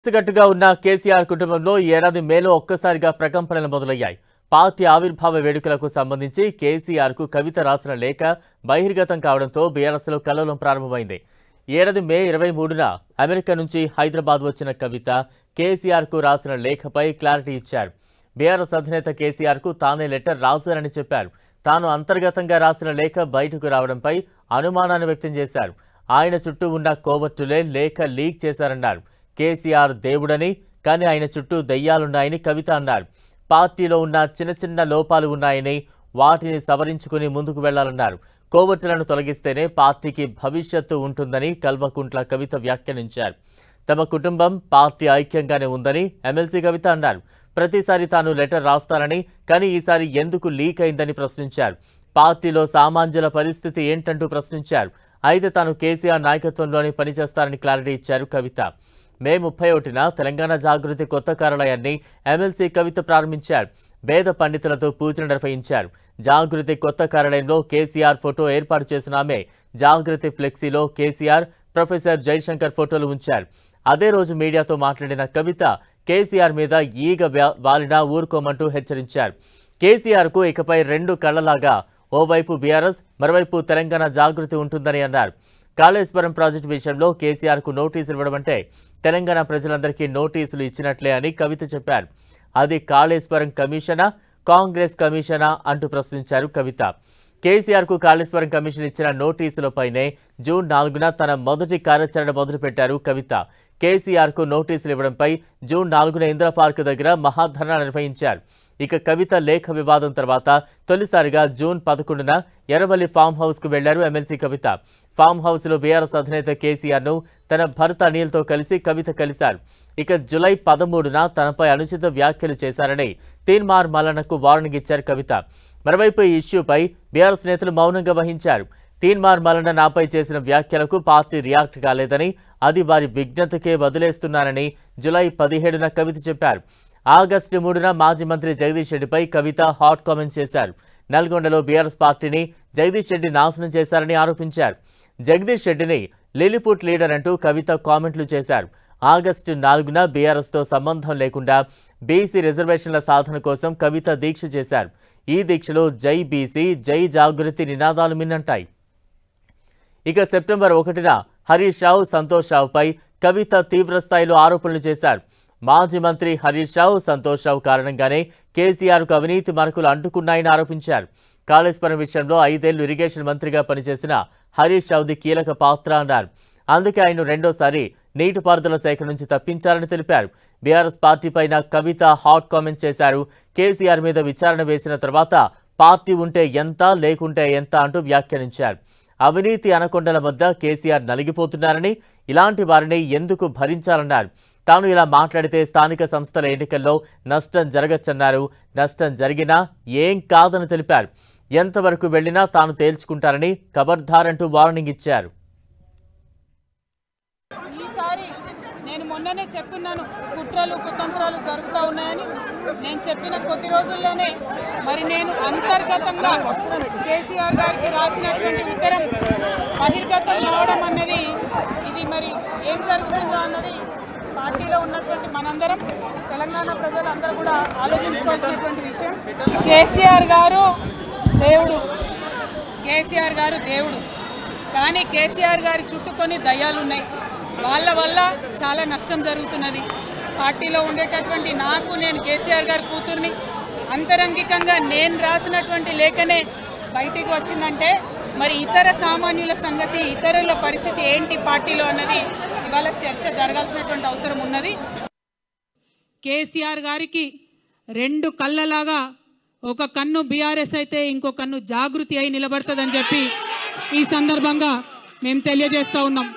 గట్టుగా ఉన్న కేసీఆర్ కుటుంబంలో ఈ ఏడాది మేలో ఒక్కసారిగా ప్రకంపనలు మొదలయ్యాయి. పార్టీ ఆవిర్భావ వేడుకలకు సంబంధించి కేసీఆర్ కు కవిత రాసిన లేఖ బహిర్గతం కావడంతో బీఆర్ఎస్లో కల్లోలం ప్రారంభమైంది. ఏడాది మే 23న అమెరికా నుంచి హైదరాబాద్ వచ్చిన కవిత కేసీఆర్ కు రాసిన లేఖపై క్లారిటీ ఇచ్చారు. బీఆర్ఎస్ అధినేత కేసీఆర్ కు తానే లెటర్ రాశారని చెప్పారు. తాను అంతర్గతంగా రాసిన లేఖ బయటకు రావడంపై అనుమానాన్ని వ్యక్తం చేశారు. ఆయన చుట్టూ ఉన్న కోవర్టులే లేఖ లీక్ చేశారన్నారు. కేసీఆర్ దేవుడని, కానీ ఆయన చుట్టూ దయ్యాలున్నాయని కవిత అన్నారు. పార్టీలో ఉన్న చిన్న చిన్న లోపాలు ఉన్నాయని, వాటిని సవరించుకుని ముందుకు వెళ్లాలన్నారు. కోవర్టులను తొలగిస్తేనే పార్టీకి భవిష్యత్తు ఉంటుందని కల్వకుంట్ల కవిత వ్యాఖ్యానించారు. తమ కుటుంబం పార్టీ ఐక్యంగానే ఉందని ఎమ్మెల్సీ కవిత అన్నారు. ప్రతిసారి తాను లెటర్ రాస్తానని, కానీ ఈసారి ఎందుకు లీక్ అయిందని ప్రశ్నించారు. పార్టీలో సామాన్యుల పరిస్థితి ఏంటంటూ ప్రశ్నించారు. అయితే తాను కేసీఆర్ నాయకత్వంలోనే పనిచేస్తారని క్లారిటీ ఇచ్చారు కవిత. మే 31న తెలంగాణ జాగృతి కొత్త కార్యాలయాన్ని ఎమ్మెల్సీ కవిత ప్రారంభించారు. వేద పండితులతో పూజలు నిర్వహించారు. జాగృతి కొత్త కార్యాలయంలో కేసీఆర్ ఫోటో ఏర్పాటు చేసిన ఆమె జాగృతి ఫ్లెక్సీలో కేసీఆర్, ప్రొఫెసర్ జయశంకర్ ఫోటోలు ఉంచారు. అదే రోజు మీడియాతో మాట్లాడిన కవిత కేసీఆర్ మీద ఈగ వాలినా ఊరుకోమంటూ హెచ్చరించారు. కేసీఆర్ కు ఇకపై రెండు కళ్లలాగా ఓవైపు బీఆర్ఎస్, మరోవైపు తెలంగాణ జాగృతి ఉంటుందని అన్నారు. కాళేశ్వరం ప్రాజెక్టు విషయంలో కేసీఆర్ కు నోటీసులు ఇవ్వడమంటే తెలంగాణ ప్రజలందరికీ నోటీసులు ఇచ్చినట్లే అని కవిత చెప్పారు. అది కాళేశ్వరం కమిషనా, కాంగ్రెస్ కమిషనా అంటూ ప్రశ్నించారు కవిత. కేసీఆర్ కు కాళేశ్వరం కమిషన్ ఇచ్చిన నోటీసులపైనే జూన్ 4న తన మొదటి కార్యాచరణ మొదలుపెట్టారు కవిత. కేసీఆర్ కు నోటీసులు ఇవ్వడంపై జూన్ 4న ఇందిరా పార్క్ దగ్గర మహాధర్నా నిర్వహించారు. ఇక కవిత లేఖ వివాదం తర్వాత తొలిసారిగా జూన్ 11న ఎర్రవల్లి ఫామ్ హౌస్ కు వెళ్లారు ఎమ్మెల్సీ కవిత. ఫామ్ హౌస్ లో బీఆర్ఎస్ అధినేత కేసీఆర్ ను తన భర్త అనిల్తో కలిసి కవిత కలిశారు. ఇక జూలై 13న తనపై అనుచిత వ్యాఖ్యలు చేశారని తీన్మార్ మల్లన్నకు వార్నింగ్ ఇచ్చారు కవిత. మరోవైపు ఈ ఇష్యూపై బీఆర్ఎస్ నేతలు మౌనంగా వహించారు. తీన్మార్ మల్లన్న నాపై చేసిన వ్యాఖ్యలకు పార్టీ రియాక్ట్ కాలేదని, అది వారి విజ్ఞతకే వదిలేస్తున్నారని జూలై 17న కవిత చెప్పారు. ఆగస్టు 3న మాజీ మంత్రి జగదీష్ రెడ్డిపై కవిత హాట్ కామెంట్స్ చేశారు. నల్గొండలో బీఆర్ఎస్ పార్టీని జగదీష్ రెడ్డి నాశనం చేశారని ఆరోపించారు. జగదీష్ రెడ్డిని లిలిపుట్ లీడర్ అంటూ కవిత కామెంట్లు చేశారు. ఆగస్టు 4న బీఆర్ఎస్తో సంబంధం లేకుండా బీసీ రిజర్వేషన్ల సాధన కోసం కవిత దీక్ష చేశారు. ఈ దీక్షలో జై బీసీ, జై జాగృతి నినాదాలు మిన్నంటాయి. ఇక సెప్టెంబర్ 1న హరీష్ రావు, సంతోష్ రావుపై కవిత తీవ్రస్థాయిలో ఆరోపణలు చేశారు. మాజీ మంత్రి హరీష్ రావు, సంతోష్ రావు కారణంగానే కేసీఆర్కు అవినీతి మరకలు అంటుకున్నాయని ఆరోపించారు. కాళేశ్వరం విషయంలో 5 ఏళ్లు ఇరిగేషన్ మంత్రిగా పనిచేసిన హరీష్ రావుది కీలక పాత్ర అన్నారు. అందుకే ఆయన రెండోసారి నీటిపారుదల శాఖ నుంచి తప్పించారని తెలిపారు. బీఆర్ఎస్ పార్టీపైన కవిత హాట్ కామెంట్స్ చేశారు. కేసీఆర్ మీద విచారణ వేసిన తర్వాత పార్టీ ఉంటే ఎంత, లేకుంటే ఎంత అంటూ వ్యాఖ్యానించారు. అవినీతి అనకొండల వద్ద కేసీఆర్ నలిగిపోతున్నారని, ఇలాంటి వారిని ఎందుకు భరించాలన్నారు. తాను ఇలా మాట్లాడితే స్థానిక సంస్థల ఎన్నికల్లో నష్టం జరగచ్చన్నారు. నష్టం జరిగినా ఏం కాదని తెలిపారు. ఎంతవరకు వెళ్లినా తాను తేల్చుకుంటారని ఖబర్దారంటూ వార్నింగ్ ఇచ్చారు. ఈసారి నేను మొన్ననే చెప్పున్నాను, కుట్రలు కుతంత్రాలు జరుగుతూ ఉన్నాయని. నేను చెప్పిన కొద్ది రోజుల్లోనే మరి నేను అంతర్గతంగా కేసీఆర్ గారికి రాసినటువంటి ఉత్తరం బహిర్గతం కావడం అన్నది, ఇది మరి ఏం జరుగుతుందో అన్నది పార్టీలో ఉన్నటువంటి మనందరం, తెలంగాణ ప్రజలందరూ కూడా ఆలోచించుకోవాల్సినటువంటి విషయం. కేసీఆర్ గారు దేవుడు, కేసీఆర్ గారు దేవుడు, కానీ కేసీఆర్ గారి చుట్టూ కొన్ని దయ్యాలు ఉన్నాయి. వాళ్ళ వల్ల చాలా నష్టం జరుగుతున్నది. పార్టీలో ఉండేటటువంటి నాకు, నేను కేసీఆర్ గారి కూతుర్ని, అంతరంగికంగా నేను రాసినటువంటి లేఖనే బయటికి వచ్చిందంటే మరి ఇతర సామాన్యుల సంగతి, ఇతరుల పరిస్థితి ఏంటి పార్టీలో అన్నది ఇవాళ చర్చ జరగాల్సినటువంటి అవసరం ఉన్నది. కేసీఆర్ గారికి రెండు కళ్ళలాగా ఒక కన్ను బీఆర్ఎస్ అయితే ఇంకో కన్ను జాగృతి అయి నిలబడుతుందని చెప్పి ఈ సందర్భంగా మేము తెలియజేస్తూ ఉన్నాం.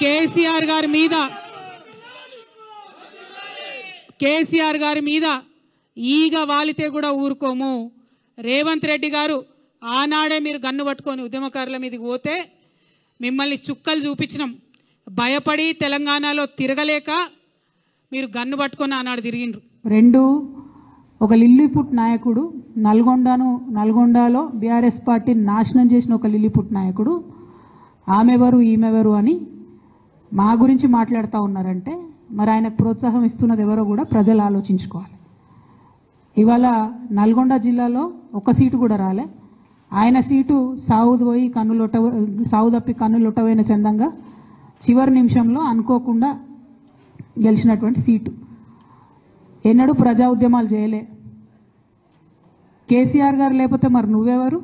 కేసీఆర్ గారి మీద ఈగ వాలితే కూడా ఊరుకోము. రేవంత్ రెడ్డి గారు ఆనాడే మీరు గన్ను పట్టుకొని ఉద్యమకారుల మీదకి పోతే మిమ్మల్ని చుక్కలు చూపించినాం. భయపడి తెలంగాణలో తిరగలేక మీరు గన్ను పట్టుకొని ఆనాడు తిరిగిండ్రు. ఒక లిల్లీపుట్ నాయకుడు, నల్గొండలో బీఆర్ఎస్ పార్టీ నాశనం చేసిన ఒక లిల్లీపుట్ నాయకుడు ఆమెవరు ఈమెవరు అని మా గురించి మాట్లాడుతూ ఉన్నారంటే మరి ఆయనకు ప్రోత్సాహం ఇస్తున్నది ఎవరో కూడా ప్రజలు ఆలోచించుకోవాలి. ఇవాళ నల్గొండ జిల్లాలో ఒక సీటు కూడా రాలే. ఆయన సీటు సావు తప్పి కన్నులొట్టవైన చందంగా చివరి నిమిషంలో అనుకోకుండా గెలిచినటువంటి సీటు. ఎన్నడూ ప్రజా ఉద్యమాలు చేయలే. కేసీఆర్ గారు లేకపోతే మరి నువ్వెవరు?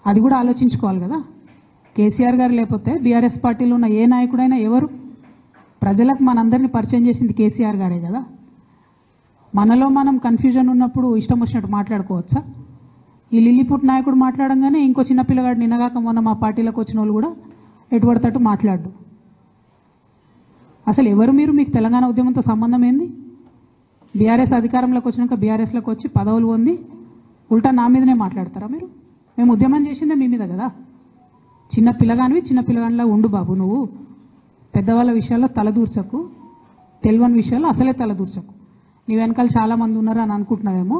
అది కూడా ఆలోచించుకోవాలి కదా. కేసీఆర్ గారు లేకపోతే బీఆర్ఎస్ పార్టీలో ఉన్న ఏ నాయకుడైనా ఎవరు? ప్రజలకు మనందరినీ పరిచయం చేసింది కేసీఆర్ గారే కదా. మనలో మనం కన్ఫ్యూజన్ ఉన్నప్పుడు ఇష్టం వచ్చినట్టు మాట్లాడుకోవచ్చా? ఈ లిల్లీపుట్ నాయకుడు మాట్లాడంగానే ఇంకో చిన్న పిల్లగాడు నిన్నగాక మొన్న మా పార్టీలోకి వచ్చిన వాళ్ళు కూడా ఎటుపడతట్టు మాట్లాడు. అసలు ఎవరు మీరు? మీకు తెలంగాణ ఉద్యమంతో సంబంధం ఏంది? బీఆర్ఎస్ అధికారంలోకి వచ్చినాక బీఆర్ఎస్లోకి వచ్చి పదవులు పొంది ఉల్టా నా మీదనే మాట్లాడతారా మీరు? మేము ఉద్యమం చేసిందే మీ మీద కదా. చిన్న పిల్లగానిలా ఉండు బాబు. నువ్వు పెద్దవాళ్ళ విషయాల్లో తలదూర్చకు, తెలియని విషయాల్లో అసలే తలదూర్చకు. నీ వెనకాల చాలామంది ఉన్నారు అని అనుకుంటున్నావేమో.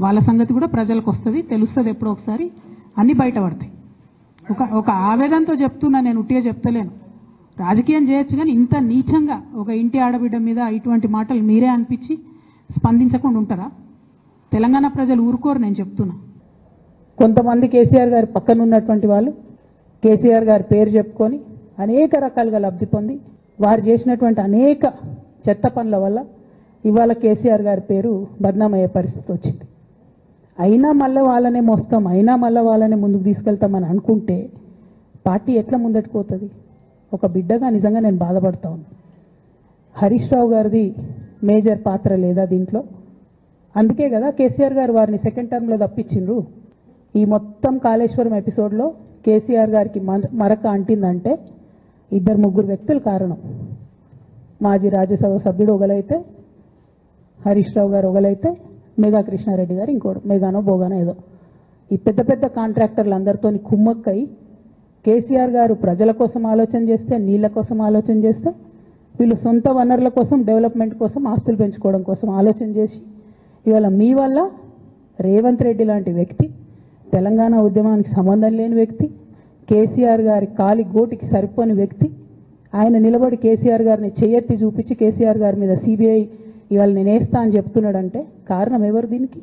వాళ్ళ సంగతి కూడా ప్రజలకు వస్తుంది, తెలుస్తుంది. ఎప్పుడో ఒకసారి అన్నీ బయటపడతాయి. ఒక ఆవేదనతో చెప్తున్నా, నేను ఉట్టిగా చెప్తలేను. రాజకీయం చేయొచ్చు కానీ ఇంత నీచంగా ఒక ఇంటి ఆడబిడ్డ మీద ఇటువంటి మాటలు మీరే అనిపించి స్పందించకుండా ఉంటారా? తెలంగాణ ప్రజలు ఊరుకోరు. నేను చెప్తున్నా. కొంతమంది కేసీఆర్ గారి పక్కన ఉన్నటువంటి వాళ్ళు కేసీఆర్ గారి పేరు చెప్పుకొని అనేక రకాలుగా లబ్ధి పొంది వారు చేసినటువంటి అనేక చెత్త పనుల వల్ల ఇవాళ కేసీఆర్ గారి పేరు బద్నామయ్యే పరిస్థితి వచ్చింది. అయినా మళ్ళీ వాళ్ళనే మోస్తాం, అయినా మళ్ళీ వాళ్ళనే ముందుకు తీసుకెళ్తామని అనుకుంటే పార్టీ ఎట్లా ముందట్టుకుపోతుంది? ఒక బిడ్డగా నిజంగా నేను బాధపడతా ఉన్నాను. హరీష్ రావు గారిది మేజర్ పాత్ర లేదా దీంట్లో? అందుకే కదా కేసీఆర్ గారు వారిని సెకండ్ టర్మ్లో తప్పించిండ్రు. ఈ మొత్తం కాళేశ్వరం ఎపిసోడ్లో కేసీఆర్ గారికి మరక అంటిందంటే 2-3 వ్యక్తులు కారణం. మాజీ రాజ్యసభ సభ్యుడు ఒకలైతే, హరీష్ రావు గారు ఒకలైతే, మేఘా కృష్ణారెడ్డి గారు ఇంకోటి, మేఘానో బోగానో ఏదో. ఈ పెద్ద పెద్ద కాంట్రాక్టర్లు అందరితో కుమ్మక్కై కేసీఆర్ గారు ప్రజల కోసం ఆలోచన చేస్తే, నీళ్ళ కోసం ఆలోచన చేస్తే, వీళ్ళు సొంత వనరుల కోసం, డెవలప్మెంట్ కోసం, ఆస్తులు పెంచుకోవడం కోసం ఆలోచన చేసి ఇవాళ మీ వల్ల రేవంత్ రెడ్డి లాంటి వ్యక్తి, తెలంగాణ ఉద్యమానికి సంబంధం లేని వ్యక్తి, కేసీఆర్ గారి కాలి గోటికి సరిపోని వ్యక్తి, ఆయన నిలబడి కేసీఆర్ గారిని చెయ్యెత్తి చూపించి కేసీఆర్ గారి మీద సిబిఐ ఇవాళ నేను వేస్తా అని చెప్తున్నాడంటే కారణం ఎవరు దీనికి?